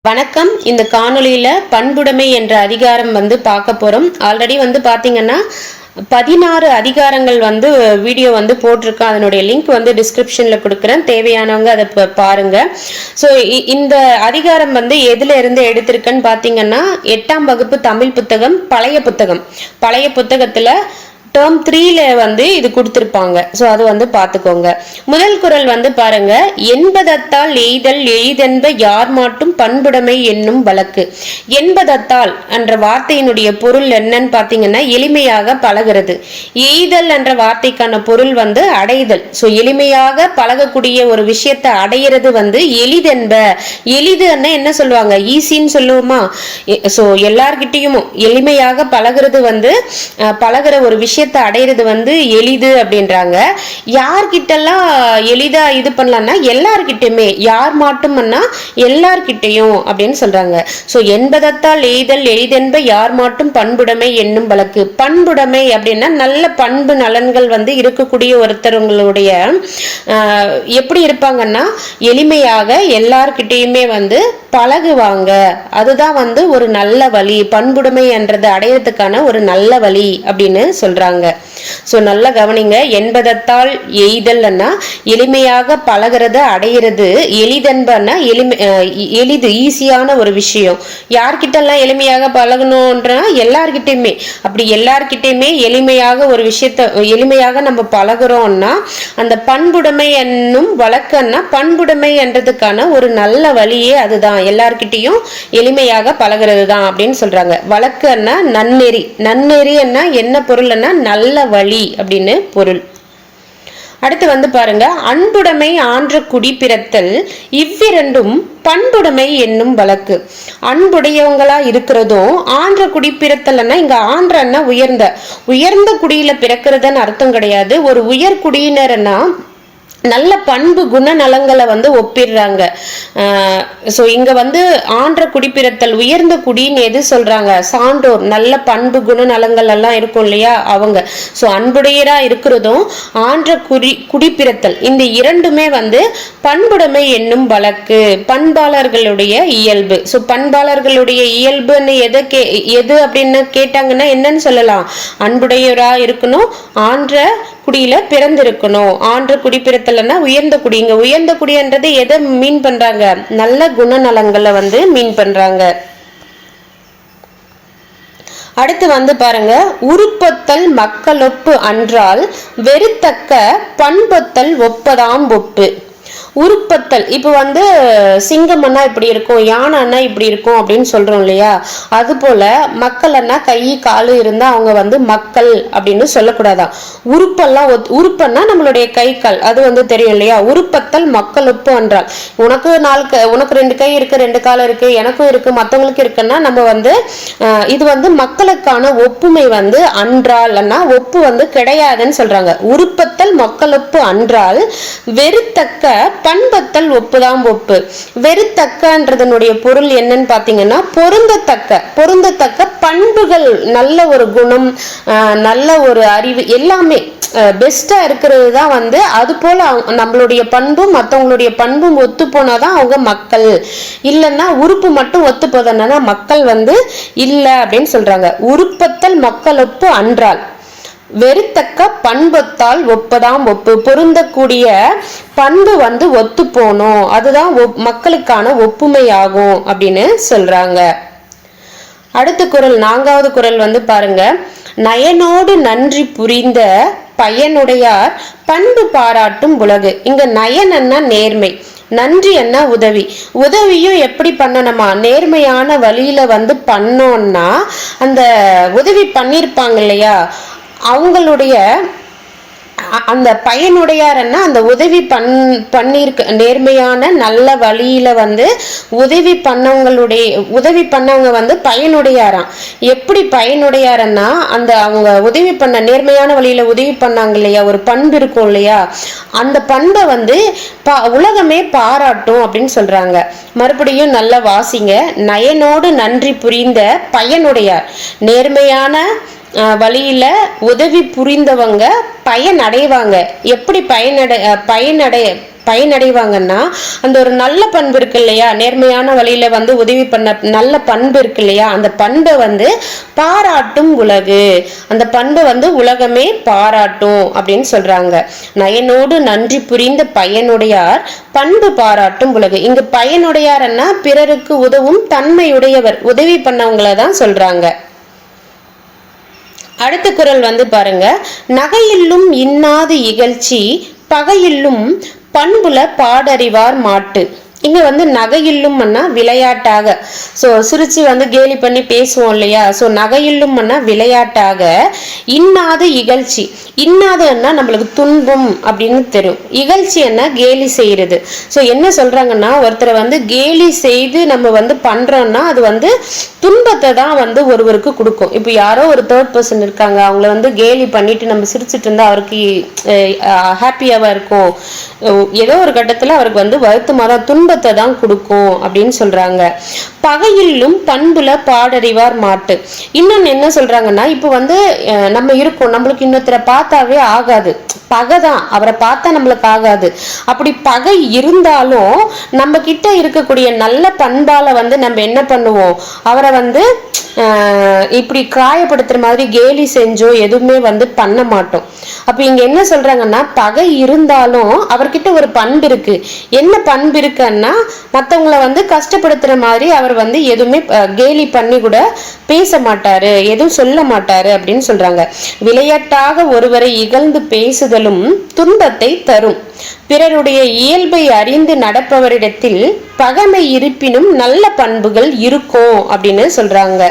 வணக்கம். இந்த காணொளியில பண்புடைமை என்ற அதிகாரம் பார்க்க போறோம். ஆல்ரெடி பாத்தீங்கன்னா 16 அதிகாரங்கள் வீடியோ போட்டிருக்கேன். அதனுடைய லிங்க் டிஸ்கிரிப்ஷன்ல கொடுக்குறேன். தேவையானவங்க அதை பாருங்க. ஸோ இந்த அதிகாரம் எதுல இருந்து எடுத்திருக்கேன்னு பாத்தீங்கன்னா 8ஆம் வகுப்பு தமிழ் புத்தகம், பழைய புத்தகத்துல டேர்ம் 3ல இது கொடுத்திருப்பாங்க. ஸோ அது பார்த்துக்கோங்க. முதல் குறள் பாருங்க, என்பதத்தால் எய்தல் எளிதென்ப யார் மாட்டும் பண்புடைமை என்னும் வழக்கு. என்பதத்தால் என்ற வார்த்தையினுடைய பொருள் என்னன்னு பார்த்தீங்கன்னா எளிமையாக பழகிறது. எய்தல் என்ற வார்த்தைக்கான பொருள் அடைதல். ஸோ எளிமையாக பழகக்கூடிய ஒரு விஷயத்தை அடையிறது எளிதென்ப. எளிதுன்னா என்ன சொல்லுவாங்க? ஈஸின்னு சொல்லுவோமா? ஸோ எல்லார்கிட்டையும் எளிமையாக பழகிறது பழகிற ஒரு விஷயம் அடையிறது எளிது அப்படின்றாங்க. யார்கிட்டலாம் எளிதா இது பண்ணலாம்னா எல்லார்கிட்டயுமே. யார் மாட்டும்னா எல்லார்கிட்டையும் அப்படின்னு சொல்றாங்க. சோ என்பதத்தால் எய்தல் எளிதென்ப யார் மாட்டும் பண்புடைமை என்னும் வழக்கு. பண்புடைமை அப்படின்னா நல்ல பண்பு நலன்கள் இருக்கக்கூடிய ஒருத்தவங்களுடைய எப்படி இருப்பாங்கன்னா எளிமையாக எல்லார்கிட்டையுமே பழகுவாங்க. அதுதான் ஒரு நல்ல வழி. பண்புடைமை என்றது அடையறதுக்கான ஒரு நல்ல வழி அப்படின்னு சொல்றாங்க. சோ நல்ல கவனிங்க. என்பதத்தால் எய்தல்னா எளிமையாக பழகிறது, அடையிறது. எளிதென்பன்னா எளிது, ஈஸியான ஒரு விஷயம். யார்கிட்ட எல்லாம் எளிமையாக பழகணும்ன்ற எல்லார்கிட்டயுமே. அப்படி எல்லார்கிட்டயுமே எளிமையாக ஒரு விஷயத்த எளிமையாக நம்ம பழகிறோம்னா அந்த பண்புடைமை என்னும் வழக்கன்னா பண்புடைமை என்றதுக்கான ஒரு நல்ல வழியே அதுதான். எல்லார்கிட்டையும் எளிமையாக பழகிறது தான் அப்படின்னு சொல்றாங்க. வழக்குன்னா நன்னெறி. நன்னெறின்னா என்ன பொருள்னா நல்ல வழி அப்படின்னு பொருள். அடுத்து பாருங்க, அன்புடைமை ஆன்ற குடிப்பிறத்தல் இவ்விரண்டும் பண்புடைமை என்னும் வழக்கு. அன்புடையவங்களா இருக்கிறதும் ஆன்ற குடிப்பிறத்தல்னா இங்க ஆன்றன்னா உயர்ந்த குடியில பிறக்கிறதுன்னு அர்த்தம் கிடையாது. ஒரு உயர் குடியினர்னா நல்ல பண்பு குணநலங்களை ஒப்பிடுறாங்க. ஸோ இங்க ஆன்ற குடிப்பிறத்தல் உயர்ந்த குடின்னு எது சொல்றாங்க? சான்றோர், நல்ல பண்பு குணநலங்கள் எல்லாம் இருக்கும் இல்லையா அவங்க. ஸோ அன்புடையரா இருக்கிறதும் ஆன்ற குடிப்பிறத்தல் இந்த இரண்டுமே பண்புடைமை என்னும் வழக்கு. பண்பாளர்களுடைய இயல்பு. ஸோ பண்பாளர்களுடைய இயல்புன்னு எது அப்படின்னு கேட்டாங்கன்னா என்னன்னு சொல்லலாம்? அன்புடையரா இருக்கணும், ஆன்ற குடியில பிறந்திருக்கணும். ஆன்ற குடிப்பிறத்தல்னா உயர்ந்த குடி. இங்க உயர்ந்த குடின்றது எதை மீன் பண்றாங்க? நல்ல குணநலங்களை மீன் பண்றாங்க. அடுத்து பாருங்க, உருப்பத்தல் மக்களொப்பு அன்றால் வெறுத்தக்க பண்பொத்தல் ஒப்பதாம் ஒப்பு. உருப்பத்தல் இப்போ சிங்கம்னா இப்படி இருக்கும், யானைன்னா இப்படி இருக்கும் அப்படின்னு சொல்றோம் இல்லையா? அது போல மக்கள்னா கை காலு இருந்தா அவங்க மக்கள் அப்படின்னு சொல்லக்கூடாதான். உறுப்பெல்லாம் உறுப்புன்னா நம்மளுடைய கை கால், அது தெரியும் இல்லையா? உருப்பத்தல் மக்களுப்பு என்றால் உனக்கு உனக்கு 2 கை இருக்கு, 2 கால் இருக்கு, எனக்கும் இருக்கு, மற்றவங்களுக்கு இருக்குன்னா நம்ம இது மக்களுக்கான ஒப்புமை அன்றால்னா ஒப்பு கிடையாதுன்னு சொல்றாங்க. உருப்பத்தல் மக்களொப்பு அன்றால் வெறுத்தக்க பண்பத்தல் ஒப்புதான் ஒப்பு. வெறுத்தக்கன்றதனுடைய பொருள் என்னன்னு பாத்தீங்கன்னா பொருந்தத்தக்க பண்புகள், நல்ல ஒரு குணம், நல்ல ஒரு அறிவு, எல்லாமே பெஸ்டா இருக்கிறது தான் அது போல நம்மளுடைய பண்பும் மற்றவங்களுடைய பண்பும் ஒத்து போனாதான் அவங்க மக்கள். இல்லைன்னா உறுப்பு மட்டும் ஒத்து போதனா மக்கள் இல்ல அப்படின்னு சொல்றாங்க. உருப்பத்தல் மக்களொப்பு அன்றால் வெறுத்தக்க பண்பொத்தால் ஒப்பதாம் ஒப்பு. பொருந்தக்கூடிய பண்பு ஒத்து போனோம், அதுதான் மக்களுக்கான ஒப்புமையாகும் அப்படின்னு சொல்றாங்க. அடுத்த குறள், 4வது குறள் பாருங்க, நயனோடு நன்றி புரிந்த பயனுடையார் பண்பு பாராட்டும் உலகு. இங்க நயன்னா நேர்மை, நன்றி என்ன உதவியும் எப்படி பண்ணணுமா? நேர்மையான வழியில பண்ணோம்னா அந்த உதவி பண்ணிருப்பாங்க இல்லையா அவங்களுடைய அந்த பயனுடையார்னா அந்த உதவி பண்ணிருக்க நேர்மையான நல்ல வழியில உதவி பண்ணவங்க பயனுடையாராம். எப்படி பயனுடையாரன்னா அந்த அவங்க உதவி பண்ண நேர்மையான வழியில உதவி பண்ணாங்க இல்லையா, ஒரு பண்பு இருக்கும் இல்லையா, அந்த பண்பை உலகமே பாராட்டும் அப்படின்னு சொல்றாங்க. மறுபடியும் நல்லா வாசிங்க. நயனோடு நன்றி புரிந்த பயனுடையார், நேர்மையான வழியில உதவி புரிந்தவங்க பயன் அடைவாங்க. எப்படி பயனடைவாங்கன்னா அந்த ஒரு நல்ல பண்பு இருக்கு இல்லையா, நேர்மையான வழியில வந்து உதவி பண்ண நல்ல பண்பு இருக்கு இல்லையா, அந்த பண்பை வந்து பாராட்டும் உலகு, அந்த பண்பை வந்து உலகமே பாராட்டும் அப்படின்னு சொல்றாங்க. நயனோடு நன்றி புரிந்த பயனுடையார் பண்பு பாராட்டும் உலகு. இங்கு பயனுடையார்னா பிறருக்கு உதவும் தன்மையுடையவர், உதவி பண்ணவங்களை தான் சொல்றாங்க. அடுத்த குறள் வந்து பாருங்க, நகையில்லும் இன்னாது இகழ்ச்சி பகையில்லும் பண்புல பாடறிவார் மாட்டு. இங்க வந்து நகையில்லும்னா விளையாட்டாக, ஸோ சிரிச்சு வந்து கேலி பண்ணி பேசுவோம் இல்லையா, ஸோ நகையில்லும்னா விளையாட்டாக, இன்னாது இகழ்ச்சி, இன்னாதுன்னா நம்மளுக்கு துன்பம் அப்படின்னு தெரியும், இகழ்ச்சி என்ன கேலி செய்யறது. ஸோ என்ன சொல்றாங்கன்னா, ஒருத்தரை வந்து கேலி செய்து நம்ம வந்து பண்றோம்னா அது வந்து துன்பத்தை தான் வந்து ஒருவருக்கு கொடுக்கும். இப்போ யாரோ ஒரு தேர்ட் பர்சன் இருக்காங்க, அவங்கள வந்து கேலி பண்ணிட்டு நம்ம சிரிச்சுட்டு இருந்தா அவருக்கு ஹாப்பியாவா இருக்கும், ஏதோ ஒரு கட்டத்துல அவருக்கு வந்து வருத்தமா தான், துன்பத்தை தான் கொடுக்கும் அப்படின்னு சொல்றாங்க. பகையிலும் பண்புல பாடறிவார் மாட்டு. இன்னொன்னு என்ன சொல்றாங்கன்னா, இப்போ வந்து நம்ம இருக்கோம், நம்மளுக்கு இன்னொருத்தரை பார்த்தாவே ஆகாது, பகைதான், அவரை பார்த்தா நம்மளுக்கு ஆகாது. அப்படி பகை இருந்தாலும் நம்ம கிட்ட இருக்கக்கூடிய நல்ல பண்பால வந்து நம்ம என்ன பண்ணுவோம், அவரை வந்து இப்படி காயப்படுத்துற மாதிரி கேலி செஞ்சோ எதுவுமே வந்து பண்ண மாட்டோம். அப்ப இங்க என்ன சொல்றாங்கன்னா, பகை இருந்தாலும் அவர்கிட்ட ஒரு பண்பு இருக்கு. என்ன பண்பு இருக்குன்னா, மற்றவங்களை வந்து கஷ்டப்படுத்துற மாதிரி அவர் வந்து எதுவுமே கேலி பண்ணி கூட பேச மாட்டாரு, எதுவும் சொல்ல மாட்டாரு அப்படின்னு சொல்றாங்க. விளையாட்டாக ஒருவரை இகழ்ந்து பேசுதலும் துன்பத்தை தரும். பிறருடைய இயல்பை அறிந்து நடப்பவரிடத்தில் பகைமை இருப்பினும் நல்ல பண்புகள் இருக்கும் அப்படின்னு சொல்றாங்க.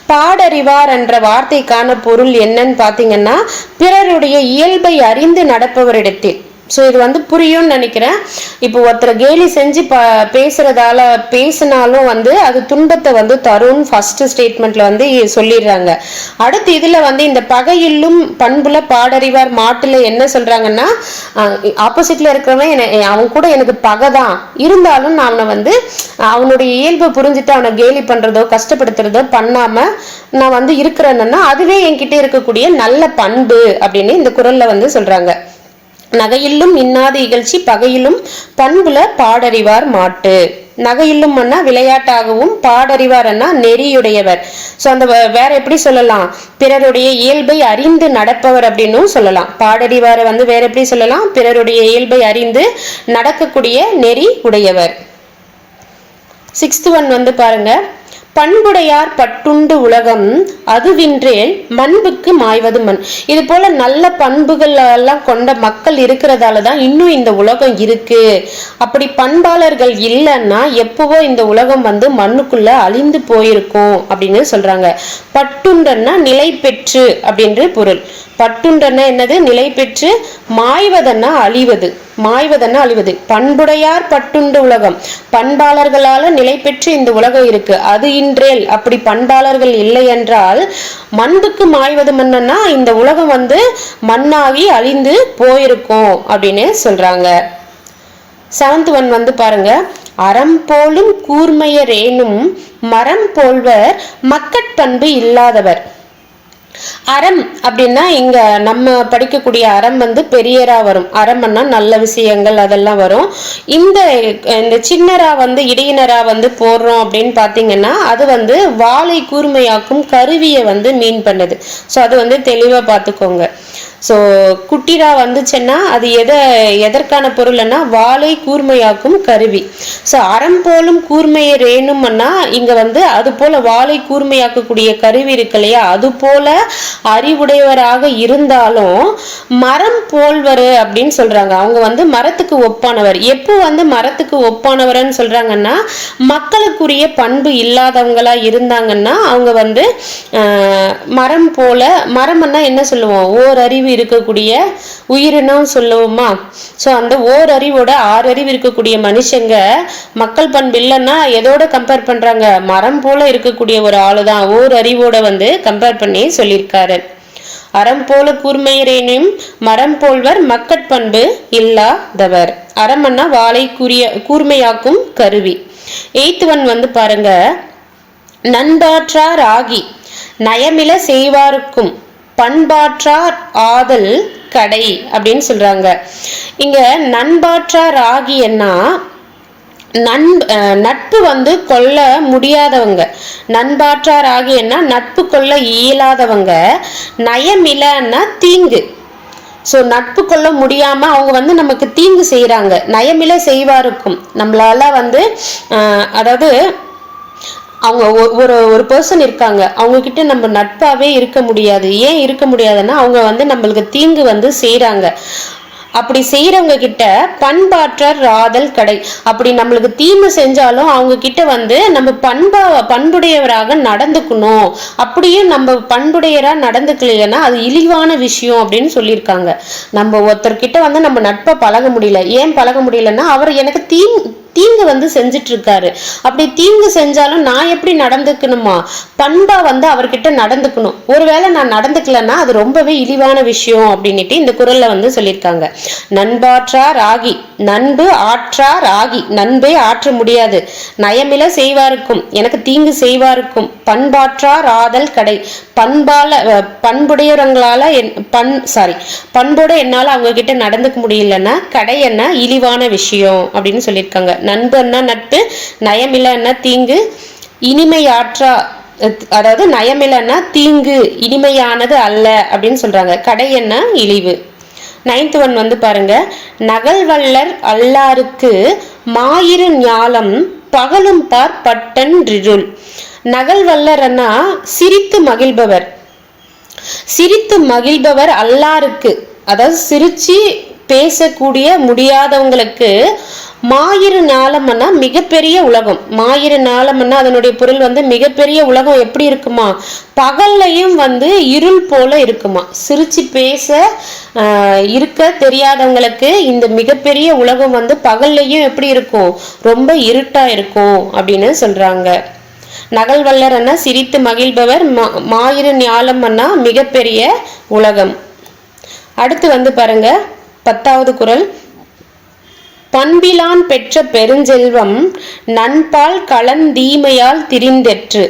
பாடறிவார் என்ற வார்த்தைக்கான பொருள் என்னன்னு பாத்தீங்கன்னா, பிறருடைய இயல்பை அறிந்து நடப்பவரிடத்தில். ஸோ இது வந்து புரியும்னு நினைக்கிறேன். இப்போ ஒருத்தரை கேலி செஞ்சு பேசுறதால பேசினாலும் வந்து அது துன்பத்தை வந்து தரும் ஃபர்ஸ்ட் ஸ்டேட்மெண்ட்ல வந்து சொல்லிடுறாங்க. அடுத்து இதுல வந்து இந்த பகையிலும் பண்புல பாடறிவார் மாட்டுல என்ன சொல்றாங்கன்னா, ஆப்போசிட்ல இருக்கிறவன் அவன் கூட எனக்கு பகைதான் இருந்தாலும் நான் அவனை வந்து அவனுடைய இயல்பை புரிஞ்சுட்டு அவனை கேலி பண்றதோ கஷ்டப்படுத்துறதோ பண்ணாம நான் வந்து இருக்கிறேன்னா அதுவே என்கிட்ட இருக்கக்கூடிய நல்ல பண்பு அப்படின்னு இந்த குறள்ல வந்து சொல்றாங்க. நகையில்லும் இன்னாத இகழ்ச்சி பகையிலும் பண்புல பாடறிவார் மாட்டு. நகையில்லும் விளையாட்டாகவும், பாடறிவார் நெறியுடையவர். ஸோ அந்த வேற எப்படி சொல்லலாம், பிறருடைய இயல்பை அறிந்து நடப்பவர் அப்படின்னு சொல்லலாம். பாடறிவாரை வந்து வேற எப்படி சொல்லலாம், பிறருடைய இயல்பை அறிந்து நடக்கக்கூடிய நெறி உடையவர். 6th ஒன் வந்து பாருங்க, பண்புடையார் பட்டுண்டு உலகம் அதுவின்றேல் மண்புக்கு மாய்வது மண். இது போல நல்ல பண்புகள் எல்லாம் கொண்ட மக்கள் இருக்கிறதாலதான் இன்னும் இந்த உலகம் இருக்கு. அப்படி பண்பாளர்கள் இல்லைன்னா எப்பவோ இந்த உலகம் வந்து மண்ணுக்குள்ள அழிந்து போயிருக்கும் அப்படின்னு சொல்றாங்க. பட்டுண்டன்னா நிலை பெற்று அப்படின்ற பொருள். பட்டுண்டன்னா என்னது, நிலை பெற்று. மாய்வதன்னா அழிவது, மாய்வதன்னா அழிவது. பண்புடையார் பட்டுண்டு உலகம், பண்பாளர்களால நிலை பெற்று இந்த உலகம் இருக்கு. அது இன்றேல், அப்படி பண்பாளர்கள் இல்லை என்றால் மண்புக்கு மாய்வது மண்ணன்னா இந்த உலகம் வந்து மண்ணாகி அழிந்து போயிருக்கும் அப்படின்னு சொல்றாங்க. 7th ஒன் வந்து பாருங்க, அறம் போலும் கூர்மையரேனும் மரம் போல்வர் மக்கட்பண்பு இல்லாதவர். அறம் அப்படின்னா இங்க நம்ம படிக்கக்கூடிய அறம் வந்து பெரியரா வரும். அறம்னா நல்ல விஷயங்கள் அதெல்லாம் வரும். இந்த சின்னரா வந்து இடையினரா வந்து போடுறோம் அப்படின்னு பாத்தீங்கன்னா அது வந்து வாளை கூர்மையாக்கும் கருவியை வந்து மீன் பண்ணுது. ஸோ அது வந்து தெளிவா பார்த்துக்கோங்க. ஸோ குட்டிரா வந்துச்சுன்னா அது எதற்கான பொருள்னா வாளை கூர்மையாக்கும் கருவி. ஸோ அறம் போலும் கூர்மையை ரேணும்னா இங்க வந்து அது போல வாளை கூர்மையாக்கக்கூடிய கருவி இருக்கு இல்லையா, அது போல அறிவுடையவராக இருந்தாலும் மரம் போல்வர் அப்படின்னு சொல்றாங்க. அவங்க வந்து மரத்துக்கு ஒப்பானவர். எப்போ வந்து மரத்துக்கு ஒப்பானவர்னு சொல்றாங்கன்னா, மக்களுக்குரிய பண்பு இல்லாதவங்களா இருந்தாங்கன்னா அவங்க வந்து மரம் போல, மரம்னா என்ன சொல்லுவோம், ஓர் அறிவு இருக்கக்கூடிய உயிரினம் சொல்லுவோமா. ஸோ அந்த ஓர் அறிவோட 6 அறிவு இருக்கக்கூடிய மனுஷங்க மக்கள் பண்பு இல்லைன்னா எதோட கம்பேர் பண்றாங்க, மரம் போல இருக்கக்கூடிய ஒரு ஆளுதான் ஓர் அறிவோட வந்து கம்பேர் பண்ணி சொல்லியிருக்காரு. அறம் போல கூர்மையரேனும் மரம் போல்வர் மக்கட்பண்பு இல்லாதவர். அறம்னா வாளை கூர்மையாக்கும் கருவி. 8th ஒன் வந்து பாருங்க, நண்பாற்றார் ஆகி நயமில செய்வாருக்கும் பண்பாற்றார் ஆதல் கடை அப்படின்னு சொல்றாங்க. இங்க நண்பாற்றார் ஆகியன்னா நட்பு வந்து கொள்ள முடியாதவங்க. நண்பாற்றார் ஆகியன்னா நட்பு கொள்ள இயலாதவங்க. நயமிலன்னா தீங்கு. ஸோ நட்பு கொள்ள முடியாம அவங்க வந்து நமக்கு தீங்கு செய்யறாங்க. நயமில செய்வாருக்கும் நம்மளால வந்து அதாவது அவங்க ஒரு பர்சன் இருக்காங்க, அவங்க கிட்ட நம்ம நட்பாவே இருக்க முடியாது. ஏன் இருக்க முடியாதுன்னா அவங்க வந்து நம்மளுக்கு தீங்கு வந்து செய்யறாங்க. அப்படி செய்யறவங்க கிட்ட பண்பாற்றார் ராதல் கடை. அப்படி நம்மளுக்கு தீமை செஞ்சாலும் அவங்க கிட்ட வந்து நம்ம பண்புடையவராக நடந்துக்கணும். அப்படியும் நம்ம பண்புடையரா நடந்துக்கலைன்னா அது இழிவான விஷயம் அப்படின்னு சொல்லியிருக்காங்க. நம்ம ஒருத்தர்கிட்ட வந்து நம்ம நட்பை பழக முடியல. ஏன் பழக முடியலன்னா அவர் எனக்கு தீங்கு வந்து செஞ்சுட்டு இருக்காரு. அப்படி தீங்கு செஞ்சாலும் நான் எப்படி நடந்துக்கணுமா, பண்பா வந்து அவர்கிட்ட நடந்துக்கணும். ஒருவேளை நான் நடந்துக்கலன்னா அது ரொம்பவே இழிவான விஷயம் அப்படின்னுட்டு இந்த குறள்ல வந்து சொல்லியிருக்காங்க. நண்பாற்றார் ஆகி, நண்பு ஆற்றார் ஆகி, நண்பே ஆற்ற முடியாது. நயமில செய்வாருக்கும், எனக்கு தீங்கு செய்வாருக்கும். பண்பாற்றார் ஆதல் கடை, பண்புடையவங்களால பண்போட என்னால அவங்க கிட்ட நடந்துக்க முடியலன்னா கடை என்ன இழிவான விஷயம் அப்படின்னு சொல்லியிருக்காங்க. நண்பன்னா நட்பு, நயமிலன்னா தீங்கு, இனிமையாற்றா அதாவது நயமிலன்னா தீங்கு, இனிமையானது அல்ல அப்படின்னு சொல்றாங்க. கடை என்ன இழிவு. 9th ஒன் வந்து பாருங்க, நகல்வல்லர் அல்லாருக்கு மாயிரு ஞாலம் பகலும் பார் பட்டன்றிருள். நகல்வல்லர்னா சிரித்து மகிழ்பவர். சிரித்து மகிழ்பவர் அல்லாருக்கு, அதாவது சிரிச்சு பேசக்கூடிய முடியாதவங்களுக்கு மாயிரு ஞாலம்னா மிகப்பெரிய உலகம். மாயிரு ஞாலம்னா அதனுடைய பொருள் வந்து மிகப்பெரிய உலகம் எப்படி இருக்குமா, பகல்லையும் வந்து இருள் போல இருக்குமா. சிரிச்சு பேச இருக்க தெரியாதவங்களுக்கு இந்த மிகப்பெரிய உலகம் வந்து பகல்லையும் எப்படி இருக்கும், ரொம்ப இருட்டா இருக்கும் அப்படின்னு சொல்றாங்க. நகல்வல்லர்னா சிரித்து மகிழ்பவர், மாயிரு ஞாலம்னா மிகப்பெரிய உலகம். அடுத்து வந்து பாருங்க 10வது குறள், பண்பிலான் பெற்ற பெருஞ்செல்வம் நண்பால் கலந்தீமையால் திரிந்தெற்று.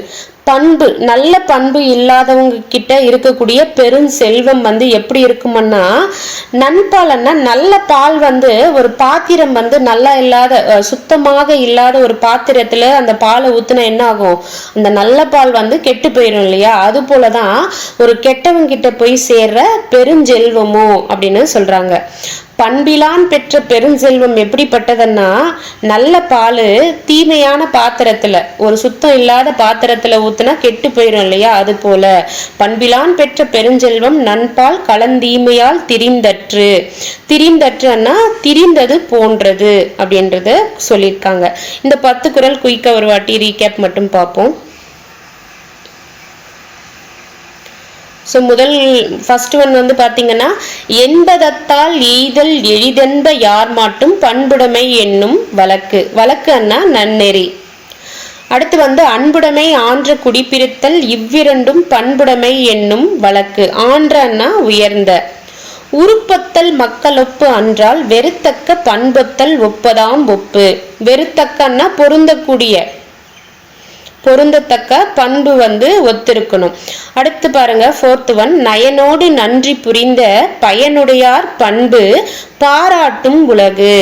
பண்பு, நல்ல பண்பு இல்லாதவங்க கிட்ட இருக்கக்கூடிய பெருஞ்செல்வம் வந்து எப்படி இருக்கும்னா, நண்பால்னா நல்ல பால் வந்து ஒரு பாத்திரம் வந்து நல்லா இல்லாத சுத்தமாக இல்லாத ஒரு பாத்திரத்துல அந்த பாலை ஊத்துனா என்ன ஆகும், அந்த நல்ல பால் வந்து கெட்டு போயிடும் இல்லையா. அது போலதான் ஒரு கெட்டவங்க கிட்ட போய் சேர்ற பெருஞ்செல்வமோ அப்படின்னு சொல்றாங்க. பண்பிலான் பெற்ற பெருஞ்செல்வம் எப்படிப்பட்டதுன்னா, நல்ல பால் தீமையான பாத்திரத்துல, ஒரு சுத்தம் இல்லாத பாத்திரத்துல ஊத்துனா கெட்டு போயிடும் இல்லையா. அது போல பண்பிலான் பெற்ற பெருஞ்செல்வம் நண்பால் கலந்தீமையால் திரிந்தற்று. திரிந்தற்றுன்னா திரிந்தது போன்றது அப்படின்றது சொல்லியிருக்காங்க. இந்த 10 குறள் குயிக்கா ஒரு வாட்டி ரீகேப் மட்டும் பார்ப்போம். ஸோ ஃபர்ஸ்ட் ஒன் வந்து பார்த்தீங்கன்னா, என்பதத்தால் எய்தல் எளிதென்ப யார் மாட்டும் பண்புடைமை என்னும் வழக்கு. வழக்குன்னா நன்னெறி. அடுத்து வந்து அன்புடைமை ஆன்ற குடிப்பிரித்தல், இவ்விரண்டும் பண்புடைமை என்னும் வழக்கு. ஆன்றன்னா உயர்ந்த. உருப்பத்தல் மக்களொப்பு அன்றால் வெறுத்தக்க பண்பொத்தல் ஒப்பதாம் ஒப்பு. வெறுத்தக்கன்னா பொருந்தத்தக்க பண்பு வந்து ஒத்திருக்கணும். அடுத்து பாருங்க 4th ஒன், நயனோடு நன்றி புரிந்த பயனுடையார் பண்பு பாராட்டும் உலகு.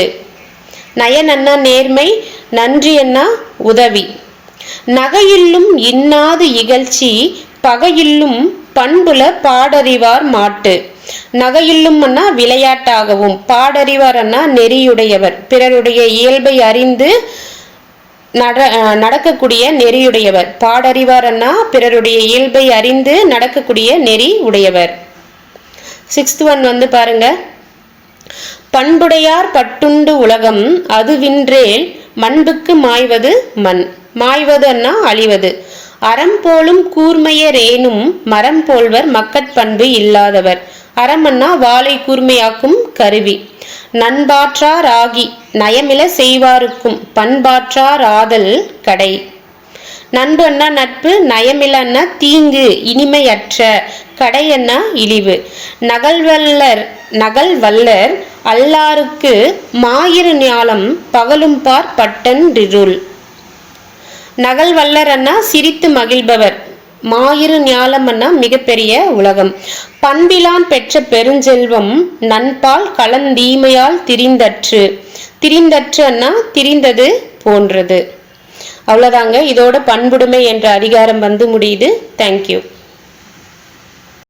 நயன் அண்ணா நேர்மை, நன்றி அண்ணா உதவி. நகையில்லும் இன்னாது இகழ்ச்சி பகையில்லும் பண்புல பாடறிவார் மாட்டு. நகையில்லும் அண்ணா விளையாட்டாகவும், பாடறிவார் அண்ணா நெறியுடையவர், பிறருடைய இயல்பை அறிந்து நடக்கக்கூடிய நெறியுடையவர். பாடறிவார் அண்ணா பிறருடைய இயல்பை அறிந்து நடக்கக்கூடிய நெறி உடையவர். 6th ஒன் வந்து பாருங்க, பண்புடையார் பட்டுண்டு உலகம் அதுவின்றேல் மண்புக்கு மாய்வது மண். மாய்வது அண்ணா அழிவது. அறம் போலும் கூர்மையரேனும் மரம் போல்வர் மக்கட்பண்பு இல்லாதவர். அறம் அண்ணா வாளை கூர்மையாக்கும் கருவி. நண்பாற்றார் ஆகி, நயமில செய்வாருக்கும். பண்பாற்றார் ஆதல் கடை. நண்பு அண்ணா நட்பு, நயமிலன்னா தீங்கு இனிமையற்ற, கடை அண்ணா இழிவு. நகல்வல்லர் அல்லாருக்கு மாயிரு ஞாலம் பகலும் பார் பட்டன்றிருள். நகல்வல்லர் அண்ணா சிரித்து மகிழ்பவர், மாயிரு ஞாலம்னா மிகப்பெரிய உலகம். பண்பிலான் பெற்ற பெருஞ்செல்வம் நண்பால் கலந்தீமையால் திரிந்தற்று. திரிந்தற்றுன்னா திரிந்தது போன்றது. அவ்வளோதாங்க. இதோட பண்புடைமை என்ற அதிகாரம் வந்து முடியுது. தேங்க்யூ.